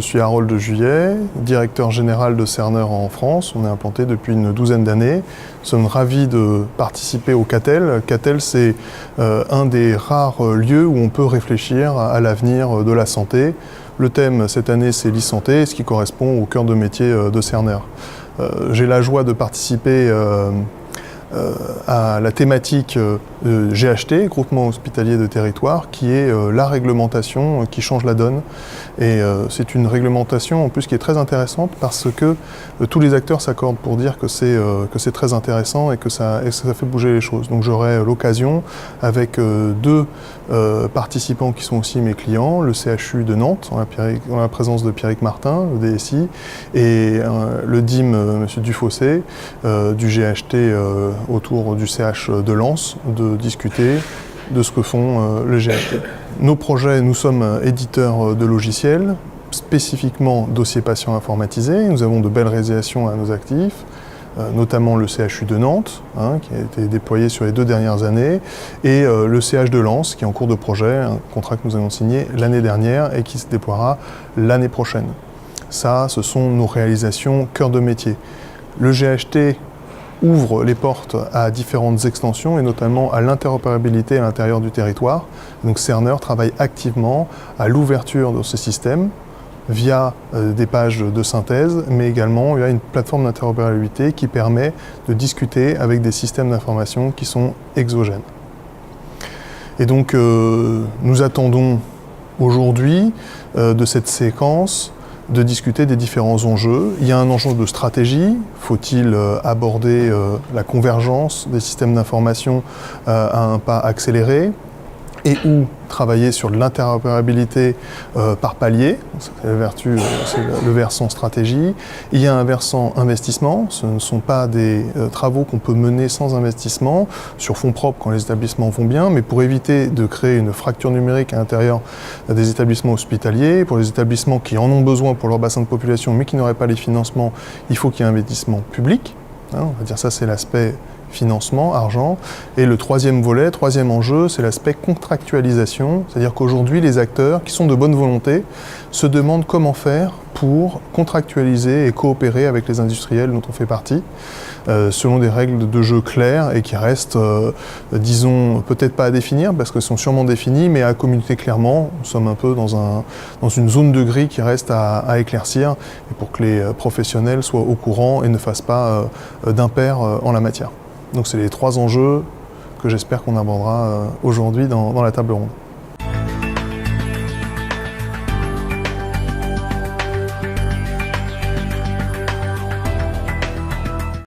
Je suis Harold de Juillet, directeur général de Cerner en France. On est implanté depuis une douzaine d'années. Nous sommes ravis de participer au CATEL. CATEL, c'est un des rares lieux où on peut réfléchir à l'avenir de la santé. Le thème cette année, c'est l'e-santé, ce qui correspond au cœur de métier de Cerner. J'ai la joie de participer à la thématique GHT, Groupement Hospitalier de Territoire, qui est la réglementation qui change la donne. Et c'est une réglementation en plus qui est très intéressante parce que tous les acteurs s'accordent pour dire que c'est très intéressant et que ça fait bouger les choses. Donc j'aurai l'occasion avec deux participants qui sont aussi mes clients, le CHU de Nantes, en la présence de Pierrick Martin, le DSI, et le DIM, M. Dufossé, du GHT autour du CH de Lens, de discuter de ce que font le GHT. Nos projets, nous sommes éditeurs de logiciels, spécifiquement dossiers patients informatisés. Nous avons de belles réalisations à nos actifs, notamment le CHU de Nantes, qui a été déployé sur les 2 dernières années, et le CH de Lens, qui est en cours de projet, un contrat que nous avons signé l'année dernière et qui se déploiera l'année prochaine. Ça, ce sont nos réalisations cœur de métier. Le GHT ouvre les portes à différentes extensions et notamment à l'interopérabilité à l'intérieur du territoire. Donc Cerner travaille activement à l'ouverture de ce système via des pages de synthèse, mais également via une plateforme d'interopérabilité qui permet de discuter avec des systèmes d'information qui sont exogènes. Et donc nous attendons aujourd'hui de cette séquence de discuter des différents enjeux. Il y a un enjeu de stratégie. Faut-il aborder la convergence des systèmes d'information à un pas accéléré et ou travailler sur l'interopérabilité par palier, c'est le versant stratégie. Il y a un versant investissement, ce ne sont pas des travaux qu'on peut mener sans investissement, sur fonds propres quand les établissements vont bien, mais pour éviter de créer une fracture numérique à l'intérieur des établissements hospitaliers, pour les établissements qui en ont besoin pour leur bassin de population, mais qui n'auraient pas les financements, il faut qu'il y ait un investissement public. On va dire ça, c'est l'aspect financement, argent. Et le troisième volet, troisième enjeu, c'est l'aspect contractualisation. C'est-à-dire qu'aujourd'hui, les acteurs qui sont de bonne volonté se demandent comment faire pour contractualiser et coopérer avec les industriels dont on fait partie, selon des règles de jeu claires et qui restent, disons, peut-être pas à définir, parce qu'elles sont sûrement définies, mais à communiquer clairement. Nous sommes un peu dans une zone de gris qui reste à éclaircir, et pour que les professionnels soient au courant et ne fassent pas d'impair en la matière. Donc c'est les 3 enjeux que j'espère qu'on abordera aujourd'hui dans la table ronde.